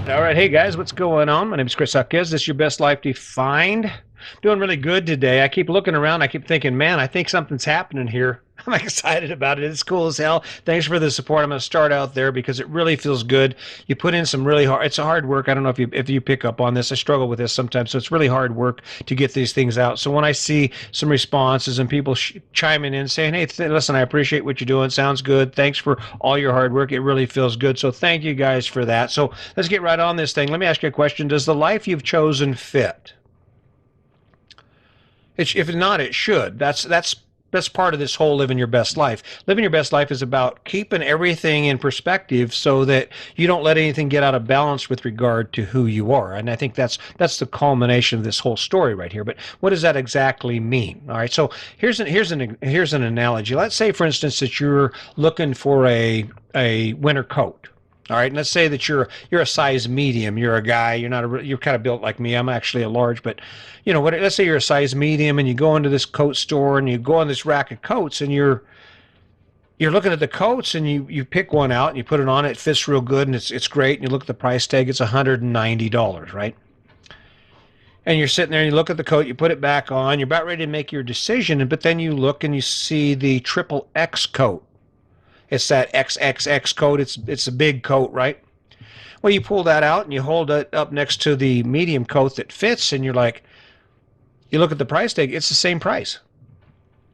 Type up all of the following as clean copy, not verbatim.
All right, hey guys, what's going on? My name is Chris Huckes. This is your best life defined. Doing really good today. I keep looking around. I keep thinking, man, I think something's happening here. I'm excited about it. It's cool as hell. Thanks for the support. I'm going to start out there because it really feels good. You put in some really hard. It's a hard work. I don't know if you pick up on this. I struggle with this sometimes, so it's really hard work to get these things out. So when I see some responses and people chiming in saying, "Hey, listen, I appreciate what you're doing. Sounds good. Thanks for all your hard work. It really feels good." So thank you guys for that. So let's get right on this thing. Let me ask you a question. Does the life you've chosen fit? If not, it should. That's part of this whole living your best life. Living your best life is about keeping everything in perspective so that you don't let anything get out of balance with regard to who you are. And I think that's the culmination of this whole story right here. But what does that exactly mean? All right. So here's an analogy. Let's say, for instance, that you're looking for a winter coat. All right, and let's say that you're a size medium. You're a guy. You're kind of built like me. I'm actually a large, but let's say you're a size medium, and you go into this coat store and you go on this rack of coats, and you're looking at the coats, and you pick one out and you put it on. It fits real good, and it's great. And you look at the price tag. It's $190, right? And you're sitting there and you look at the coat. You put it back on. You're about ready to make your decision, but then you look and you see the triple X coat. It's that XXX coat. It's a big coat, right? Well, you pull that out and you hold it up next to the medium coat that fits, and you look at the price tag. It's the same price.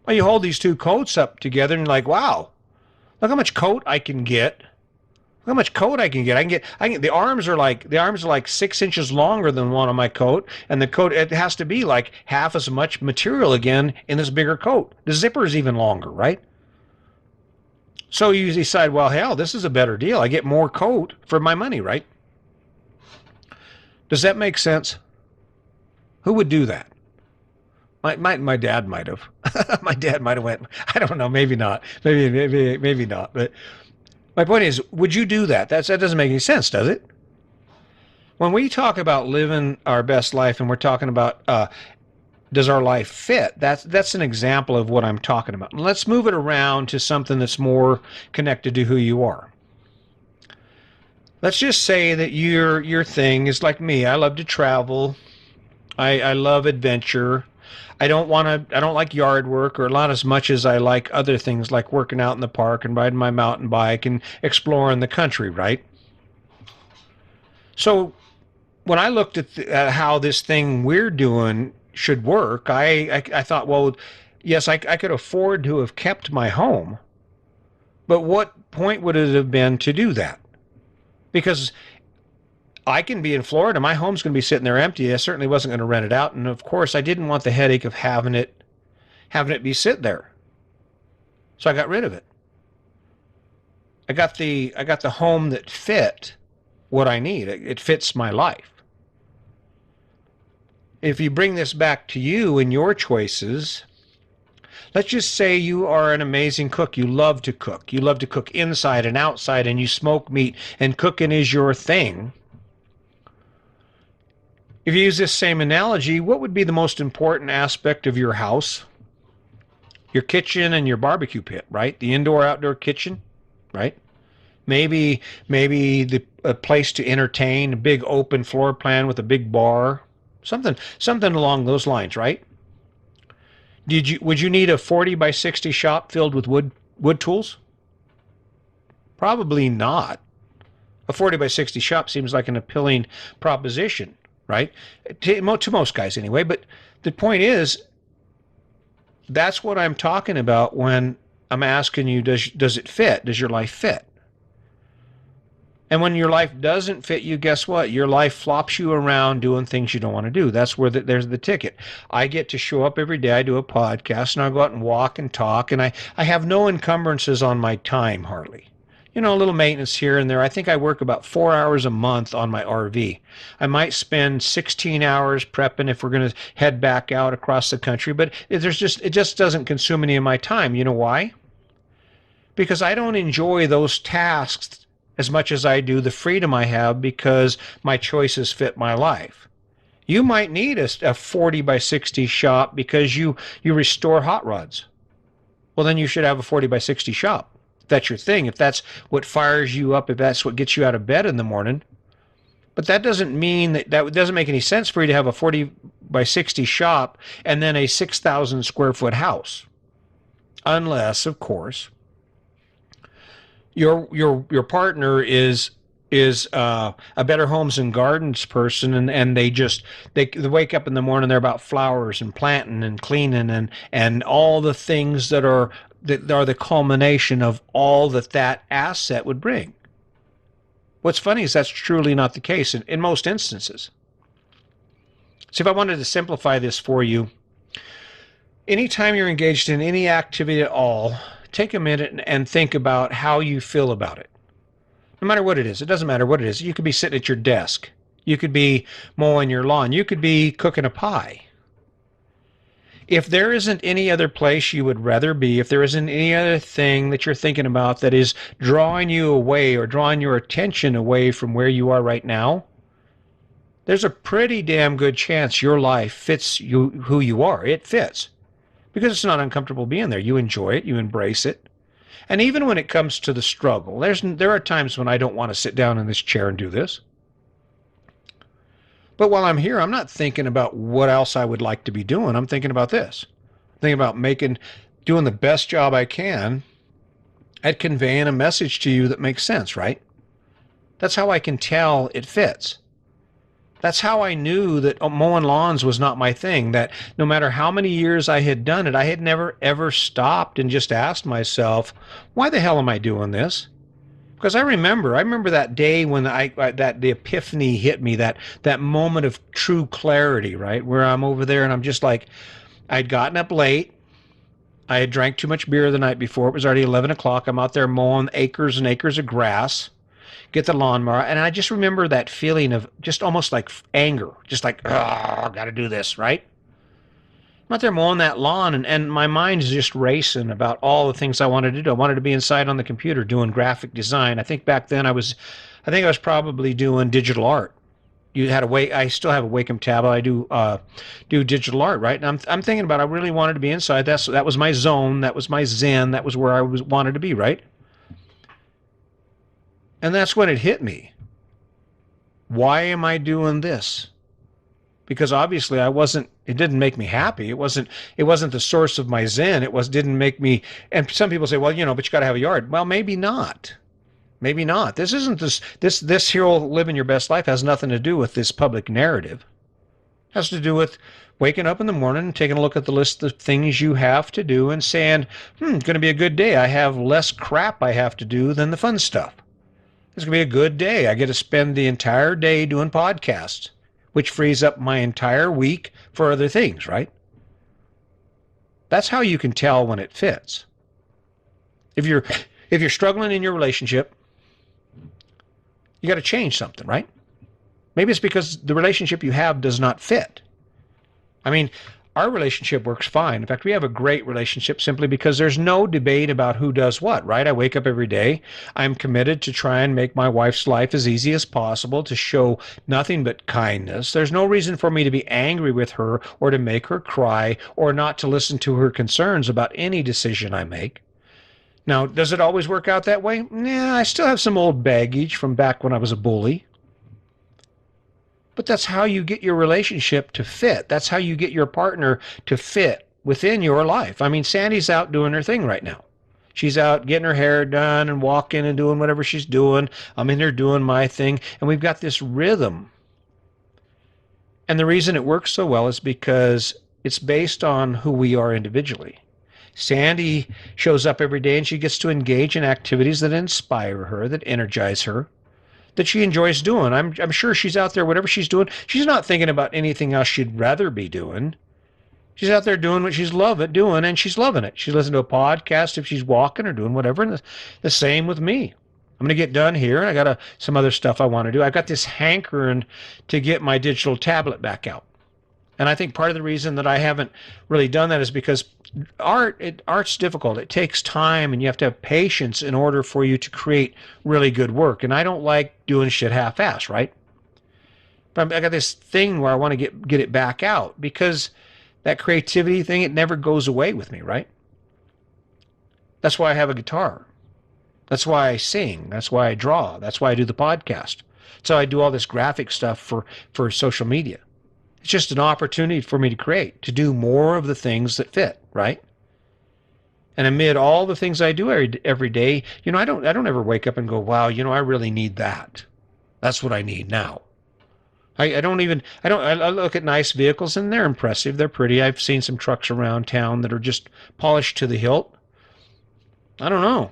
Well, you hold these two coats up together, and you're like, wow, look how much coat I can get. Look how much coat I can get. The arms are like 6 inches longer than one on my coat, and the coat, it has to be like half as much material again in this bigger coat. The zipper is even longer, right? So you decide, well, hell, this is a better deal. I get more coat for my money, right? Does that make sense? Who would do that? My dad might have. My dad might have went, I don't know, maybe not. Maybe not. But my point is, would you do that? That doesn't make any sense, does it? When we talk about living our best life and we're talking about does our life fit? That's an example of what I'm talking about. Let's move it around to something that's more connected to who you are. Let's just say that your thing is like me. I love to travel. I love adventure. I don't like yard work or not as much as I like other things like working out in the park and riding my mountain bike and exploring the country, right? So when I looked at how this thing we're doing should work, I thought, well, yes, I could afford to have kept my home, but what point would it have been to do that? Because I can be in Florida, my home's going to be sitting there empty. I certainly wasn't going to rent it out, and of course, I didn't want the headache of having it be sit there. So I got rid of it. I got the home that fit what I need. It fits my life. If you bring this back to you and your choices, let's just say you are an amazing cook. You love to cook. You love to cook inside and outside, and you smoke meat, and cooking is your thing. If you use this same analogy, what would be the most important aspect of your house? Your kitchen and your barbecue pit, right? The indoor-outdoor kitchen, right? Maybe a place to entertain, a big open floor plan with a big bar. Something along those lines, right? Would you need a 40 by 60 shop filled with wood tools? Probably not. A 40 by 60 shop seems like an appealing proposition, right? To most guys anyway. But the point is, that's what I'm talking about when I'm asking you, does it fit? Does your life fit? And when your life doesn't fit you, guess what? Your life flops you around doing things you don't want to do. That's where there's the ticket. I get to show up every day. I do a podcast, and I go out and walk and talk, and I have no encumbrances on my time, hardly. A little maintenance here and there. I think I work about 4 hours a month on my RV. I might spend 16 hours prepping if we're going to head back out across the country, but it just doesn't consume any of my time. You know why? Because I don't enjoy those tasks as much as I do the freedom I have because my choices fit my life. You might need a 40 by 60 shop because you restore hot rods. Well, then you should have a 40 by 60 shop. If that's your thing, if that's what fires you up, if that's what gets you out of bed in the morning, But that doesn't mean that doesn't make any sense for you to have a 40 by 60 shop and then a 6,000 square foot house. Unless, of course, your partner is a Better Homes and Gardens person, and they wake up in the morning, they're about flowers and planting and cleaning and all the things that are the culmination of all that asset would bring. What's funny is that's truly not the case in most instances. So if I wanted to simplify this for you, anytime you're engaged in any activity at all, take a minute and think about how you feel about it. No matter what it is, it doesn't matter what it is. You could be sitting at your desk. You could be mowing your lawn. You could be cooking a pie. If there isn't any other place you would rather be, if there isn't any other thing that you're thinking about that is drawing you away or drawing your attention away from where you are right now, there's a pretty damn good chance your life fits who you are. It fits because it's not uncomfortable being there. You enjoy it. You embrace it. And even when it comes to the struggle, there are times when I don't want to sit down in this chair and do this. But while I'm here, I'm not thinking about what else I would like to be doing. I'm thinking about this. I'm thinking about doing the best job I can at conveying a message to you that makes sense, right? That's how I can tell it fits. That's how I knew that mowing lawns was not my thing, that no matter how many years I had done it, I had never, ever stopped and just asked myself, why the hell am I doing this? Because I remember that day when the epiphany hit me, that moment of true clarity, right? Where I'm over there and I'm just like, I'd gotten up late. I had drank too much beer the night before. It was already 11 o'clock. I'm out there mowing acres and acres of grass, get the lawnmower. And I just remember that feeling of just almost like anger, just like, oh, I got to do this, right? I'm out there mowing that lawn, and my mind is just racing about all the things I wanted to do. I wanted to be inside on the computer doing graphic design. I think back then I was probably doing digital art. I still have a Wacom tablet. I do digital art, right? And I'm thinking about, I really wanted to be inside. That was my zone. That was my zen. That was where I wanted to be, right? And that's when it hit me. Why am I doing this? Because obviously it didn't make me happy. It wasn't the source of my zen. Didn't make me, and some people say, well, but you got to have a yard. Well, maybe not. Maybe not. This here living your best life has nothing to do with this public narrative. It has to do with waking up in the morning and taking a look at the list of things you have to do and saying, going to be a good day. I have less crap I have to do than the fun stuff. It's going to be a good day. I get to spend the entire day doing podcasts, which frees up my entire week for other things, right? That's how you can tell when it fits. If you're struggling in your relationship, you got to change something, right? Maybe it's because the relationship you have does not fit. I mean, our relationship works fine. In fact, we have a great relationship simply because there's no debate about who does what, right? I wake up every day. I'm committed to try and make my wife's life as easy as possible, to show nothing but kindness. There's no reason for me to be angry with her or to make her cry or not to listen to her concerns about any decision I make. Now, does it always work out that way? Yeah, I still have some old baggage from back when I was a bully. But that's how you get your relationship to fit. That's how you get your partner to fit within your life. I mean, Sandy's out doing her thing right now. She's out getting her hair done and walking and doing whatever she's doing. I'm in there doing my thing. And we've got this rhythm. And the reason it works so well is because it's based on who we are individually. Sandy shows up every day and she gets to engage in activities that inspire her, that energize her, that she enjoys doing. I'm sure she's out there, whatever she's doing, she's not thinking about anything else she'd rather be doing. She's out there doing what she's doing, and she's loving it. She's listening to a podcast if she's walking or doing whatever, and the same with me. I'm going to get done here, and I got some other stuff I want to do. I've got this hankering to get my digital tablet back out. And I think part of the reason that I haven't really done that is because art's difficult. It takes time, and you have to have patience in order for you to create really good work. And I don't like doing shit half-assed, right? But I got this thing where I want to get it back out because that creativity thing, it never goes away with me, right? That's why I have a guitar. That's why I sing. That's why I draw. That's why I do the podcast. So I do all this graphic stuff for social media. It's just an opportunity for me to create, to do more of the things that fit, right? And amid all the things I do every day, I don't ever wake up and go, wow, I really need that. That's what I need now. I look at nice vehicles and they're impressive. They're pretty. I've seen some trucks around town that are just polished to the hilt. I don't know.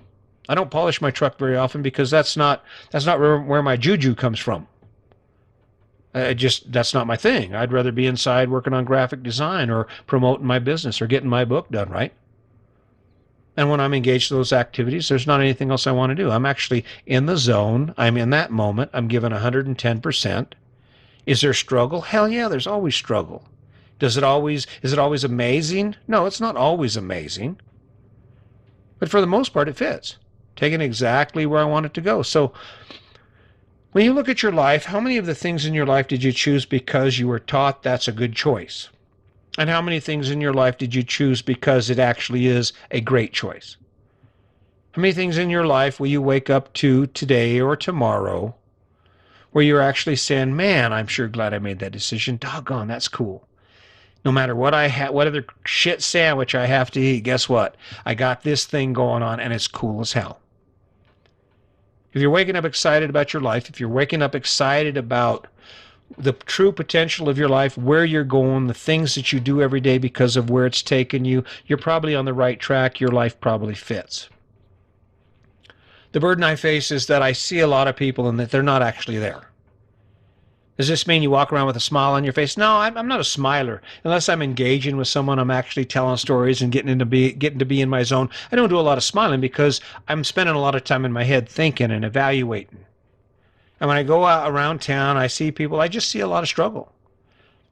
I don't polish my truck very often because that's not where my juju comes from. That's not my thing. I'd rather be inside working on graphic design or promoting my business or getting my book done, right? And when I'm engaged in those activities, there's not anything else I want to do. I'm actually in the zone. I'm in that moment. I'm given 110%. Is there struggle? Hell yeah, there's always struggle. Is it always amazing? No, it's not always amazing. But for the most part, it fits. Taking exactly where I want it to go. So when you look at your life, how many of the things in your life did you choose because you were taught that's a good choice? And how many things in your life did you choose because it actually is a great choice? How many things in your life will you wake up to today or tomorrow where you're actually saying, man, I'm sure glad I made that decision. Doggone, that's cool. No matter what what other shit sandwich I have to eat, guess what? I got this thing going on and it's cool as hell. If you're waking up excited about your life, if you're waking up excited about the true potential of your life, where you're going, the things that you do every day because of where it's taken you, you're probably on the right track. Your life probably fits. The burden I face is that I see a lot of people and that they're not actually there. Does this mean you walk around with a smile on your face? No, I'm not a smiler. Unless I'm engaging with someone, I'm actually telling stories and getting to be in my zone. I don't do a lot of smiling because I'm spending a lot of time in my head thinking and evaluating. And when I go out around town, I see people, I just see a lot of struggle.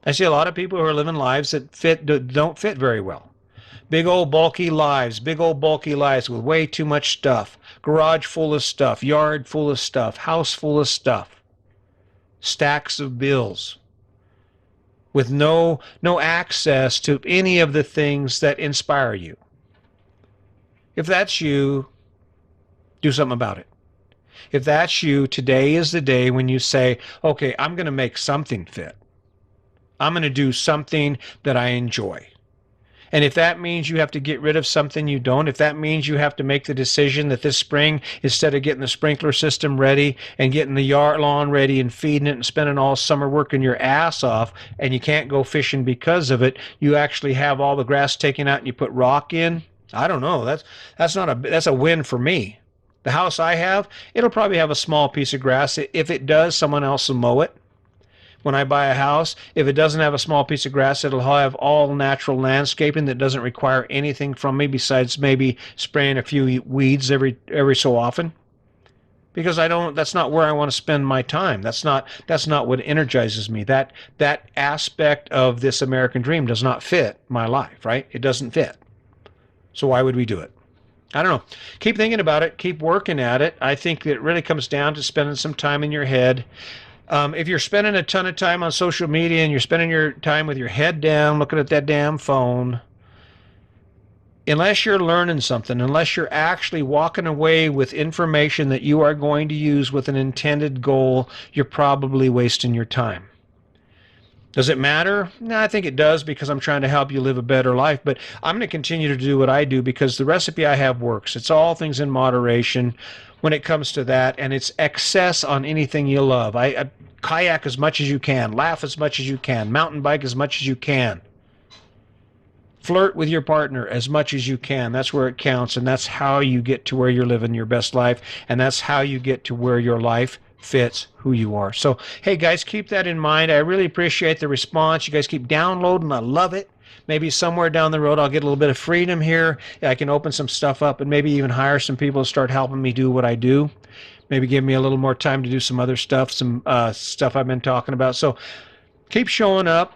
I see a lot of people who are living lives that don't fit very well. Big old bulky lives with way too much stuff. Garage full of stuff, yard full of stuff, house full of stuff. Stacks of bills with no access to any of the things that inspire you. If that's you, do something about it. If that's you, today is the day when you say, okay, I'm going to make something fit. I'm going to do something that I enjoy. And if that means you have to get rid of something you don't, if that means you have to make the decision that this spring, instead of getting the sprinkler system ready and getting the yard lawn ready and feeding it and spending all summer working your ass off and you can't go fishing because of it, you actually have all the grass taken out and you put rock in, I don't know. That's a win for me. The house I have, it'll probably have a small piece of grass. If it does, someone else will mow it. When I buy a house, if it doesn't have a small piece of grass, it'll have all natural landscaping that doesn't require anything from me besides maybe spraying a few weeds every so often. Because that's not where I want to spend my time. That's not what energizes me. That aspect of this American dream does not fit my life, right? It doesn't fit. So why would we do it? I don't know. Keep thinking about it. Keep working at it. I think it really comes down to spending some time in your head. If you're spending a ton of time on social media and you're spending your time with your head down, looking at that damn phone, unless you're learning something, unless you're actually walking away with information that you are going to use with an intended goal, you're probably wasting your time. Does it matter? No, I think it does because I'm trying to help you live a better life, but I'm going to continue to do what I do because the recipe I have works. It's all things in moderation when it comes to that, and it's excess on anything you love. I kayak as much as you can, laugh as much as you can, mountain bike as much as you can. Flirt with your partner as much as you can. That's where it counts, and that's how you get to where you're living your best life, and that's how you get to where your life fits who you are. So, hey guys, keep that in mind. I really appreciate the response. You guys keep downloading. I love it. Maybe somewhere down the road I'll get a little bit of freedom here. I can open some stuff up and maybe even hire some people to start helping me do what I do. Maybe give me a little more time to do some other stuff, some stuff I've been talking about. So keep showing up.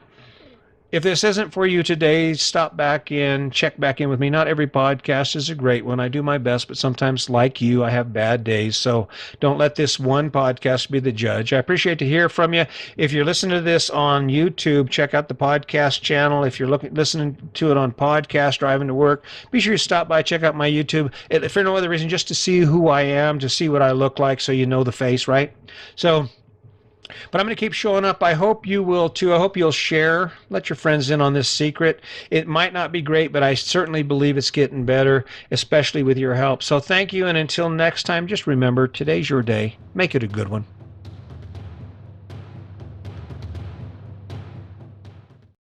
If this isn't for you today, stop back in, check back in with me. Not every podcast is a great one. I do my best, but sometimes, like you, I have bad days. So don't let this one podcast be the judge. I appreciate to hear from you. If you're listening to this on YouTube, check out the podcast channel. If you're listening to it on podcast, driving to work, be sure you stop by, check out my YouTube. If for no other reason, just to see who I am, to see what I look like so you know the face, right? So But I'm going to keep showing up. I hope you will too. I hope you'll share. Let your friends in on this secret. It might not be great, but I certainly believe it's getting better, especially with your help. So thank you. And until next time, just remember today's your day. Make it a good one.